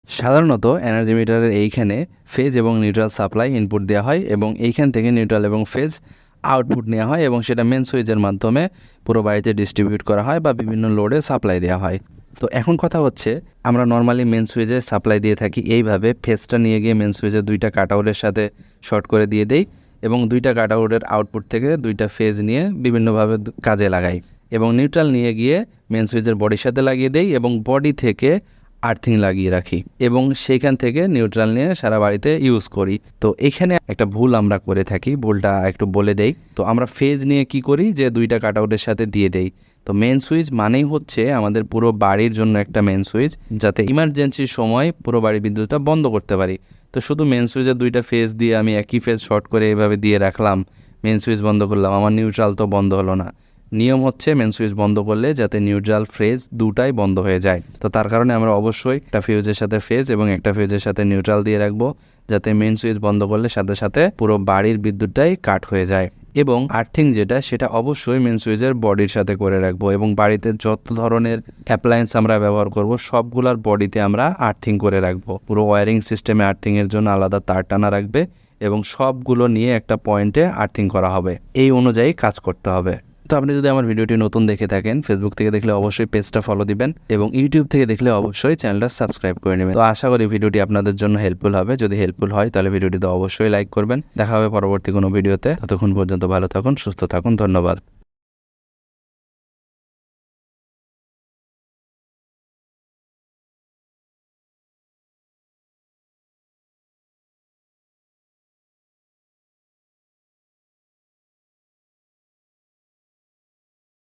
সাধারণত এনার্জি মিটারের এইখানে ফেজ এবং নিউট্রাল সাপ্লাই ইনপুট দেওয়া হয় এবং এইখান থেকে নিউট্রাল এবং ফেজ আউটপুট নেওয়া হয় এবং সেটা মেন সুইচের মাধ্যমে পুরো বাড়িতে ডিস্ট্রিবিউট করা হয় বা বিভিন্ন লোডে সাপ্লাই দেওয়া হয়। তো এখন কথা হচ্ছে, আমরা নর্মালি মেন সুইচে সাপ্লাই দিয়ে থাকি এইভাবে, ফেজটা নিয়ে গিয়ে মেন সুইচের দুইটা কাটআউটের সাথে শর্ট করে দিয়ে দেই এবং দুইটা কাটআউটের আউটপুট থেকে দুইটা ফেজ নিয়ে বিভিন্নভাবে কাজে লাগাই এবং নিউট্রাল নিয়ে গিয়ে মেন সুইচের বডির সাথে লাগিয়ে দেই এবং বডি থেকে আর্থিং লাগিয়ে রাখি এবং সেইখান থেকে নিউট্রাল নিয়ে সারা বাড়িতে ইউজ করি। তো এখানে একটা ভুল আমরা করে থাকি, ভুলটা একটু বলে দেই। তো আমরা ফেজ নিয়ে কি করি যে দুইটা কাটআউটের সাথে দিয়ে দেই। তো মেন সুইচ মানেই হচ্ছে আমাদের পুরো বাড়ির জন্য একটা মেন সুইচ, যাতে ইমার্জেন্সির সময় পুরো বাড়ির বিদ্যুৎটা বন্ধ করতে পারি। তো শুধু মেন সুইচের দুইটা ফেজ দিয়ে আমি একই ফেজ শর্ট করে এইভাবে দিয়ে রাখলাম, মেন সুইচ বন্ধ করলাম, আমার নিউট্রাল তো বন্ধ হলো না। নিয়ম হচ্ছে মেন সুইচ বন্ধ করলে যাতে নিউট্রাল ফেজ দুটাই বন্ধ হয়ে যায়। তো তার কারণে আমরা অবশ্যই একটা ফিউজের সাথে ফেজ এবং একটা ফিউজের সাথে নিউট্রাল দিয়ে রাখবো, যাতে মেন সুইচ বন্ধ করলে সাথে সাথে পুরো বাড়ির বিদ্যুৎটাই কাট হয়ে যায়। এবং আর্থিং যেটা, সেটা অবশ্যই মেন সুইচের বডির সাথে করে রাখবো এবং বাড়িতে যত ধরনের অ্যাপ্লায়েন্স আমরা ব্যবহার করব সবগুলার বডিতে আমরা আর্থিং করে রাখবো। পুরো ওয়্যারিং সিস্টেমে আর্থিংয়ের জন্য আলাদা তার টানা রাখবে এবং সবগুলো নিয়ে একটা পয়েন্টে আর্থিং করা হবে, এই অনুযায়ী কাজ করতে হবে। তো আপনি যদি আমার ভিডিওটি নতুন দেখে থাকেন, ফেসবুক থেকে দেখলে অবশ্যই পেজটা ফলো দিবেন এবং ইউটিউব থেকে দেখলে অবশ্যই চ্যানেলটা সাবস্ক্রাইব করে নেবেন। তো আশা করি ভিডিওটি আপনাদের জন্য হেল্পফুল হবে। যদি হেল্পফুল হয় তাহলে ভিডিওটিতে অবশ্যই লাইক করবেন। দেখা হবে পরবর্তী কোনো ভিডিওতে। ততক্ষণ পর্যন্ত ভালো থাকুন, সুস্থ থাকুন, ধন্যবাদ।